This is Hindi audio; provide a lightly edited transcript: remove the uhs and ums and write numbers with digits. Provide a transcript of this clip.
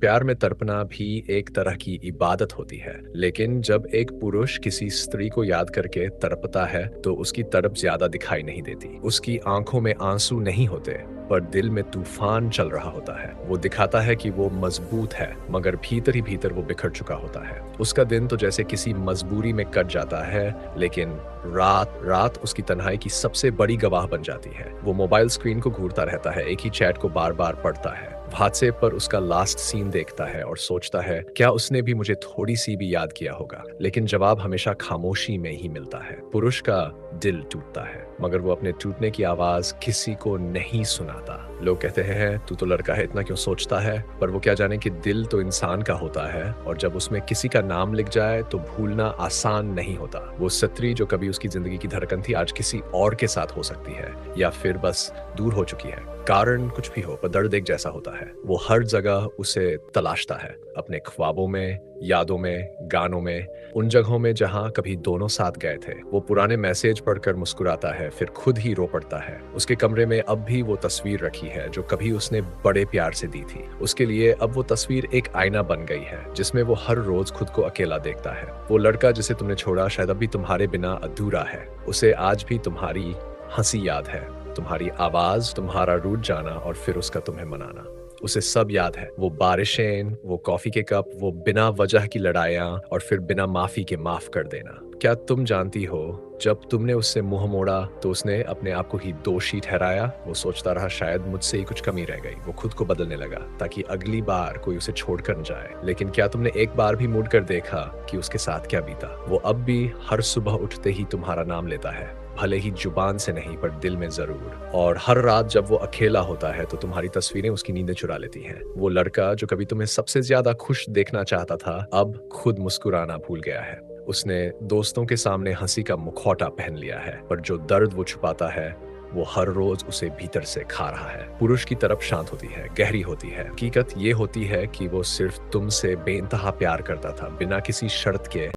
प्यार में तड़पना भी एक तरह की इबादत होती है, लेकिन जब एक पुरुष किसी स्त्री को याद करके तड़पता है, तो उसकी तड़प ज्यादा दिखाई नहीं देती। उसकी आंखों में आंसू नहीं होते, पर दिल में तूफान चल रहा होता है। वो दिखाता है कि वो मजबूत है, मगर भीतर ही भीतर वो बिखर चुका होता है। उसका दिन तो जैसे किसी मजबूरी में कट जाता है, लेकिन रात रात उसकी तन्हाई की सबसे बड़ी गवाह बन जाती है। वो मोबाइल स्क्रीन को घूरता रहता है, एक ही चैट को बार बार पढ़ता है, व्हाट्सएप पर उसका लास्ट सीन देखता है और सोचता है क्या उसने भी मुझे थोड़ी सी भी याद किया होगा। लेकिन जवाब हमेशा खामोशी में ही मिलता है। पुरुष का दिल टूटता है, मगर वो अपने टूटने की आवाज किसी को नहीं सुनाता। लोग कहते हैं तू तो लड़का है, इतना क्यों सोचता है, पर वो क्या जाने कि दिल तो इंसान का होता है, और जब उसमें किसी का नाम लिख जाए तो भूलना आसान नहीं होता। वो स्त्री जो कभी उसकी जिंदगी की धड़कन थी, आज किसी और के साथ हो सकती है, या फिर बस दूर हो चुकी है। कारण कुछ भी हो, पर दर्द एक जैसा होता है। वो हर जगह उसे तलाशता है, अपने ख्वाबों में, यादों में, गानों में, उन जगहों में जहां कभी दोनों साथ गए थे। वो पुराने मैसेज पढ़कर मुस्कुराता है, फिर खुद ही रो पड़ता है। उसके कमरे में अब भी वो तस्वीर रखी है जो कभी उसने बड़े प्यार से दी थी। उसके लिए अब वो तस्वीर एक आईना बन गई है, जिसमें वो हर रोज खुद को अकेला देखता है। वो लड़का जिसे तुमने छोड़ा शायद अभी तुम्हारे बिना अधूरा है। उसे आज भी तुम्हारी हंसी याद है, तुम्हारी आवाज, तुम्हारा रूठ जाना और फिर उसका तुम्हें मनाना। उसे सब याद है, वो बारिशें, वो कॉफी के कप, वो बिना वजह की लड़ाइयाँ, और फिर बिना माफी के माफ कर देना। क्या तुम जानती हो, जब तुमने उससे मुंह मोड़ा तो उसने अपने आप को ही दोषी ठहराया। वो सोचता रहा शायद मुझसे ही कुछ कमी रह गई। वो खुद को बदलने लगा ताकि अगली बार कोई उसे छोड़कर न जाए। लेकिन क्या तुमने एक बार भी मुड़ कर देखा कि उसके साथ क्या बीता। वो अब भी हर सुबह उठते ही तुम्हारा नाम लेता है, भले ही जुबान से नहीं पर दिल में जरूर। और हर रात जब वो अकेला होता है तो तुम्हारी तस्वीरें उसकी नींदें चुरा लेती हैं। वो लड़का जो कभी तुम्हें सबसे ज्यादा खुश देखना चाहता था, अब खुद मुस्कुराना भूल गया है। उसने दोस्तों के सामने हंसी का मुखौटा पहन लिया है, पर जो दर्द वो छुपाता है वो हर रोज उसे भीतर से खा रहा है। पुरुष की तरफ शांत होती है, गहरी होती है। हकीकत ये होती है कि वो सिर्फ तुमसे बेइंतहा प्यार करता था, बिना किसी शर्त के।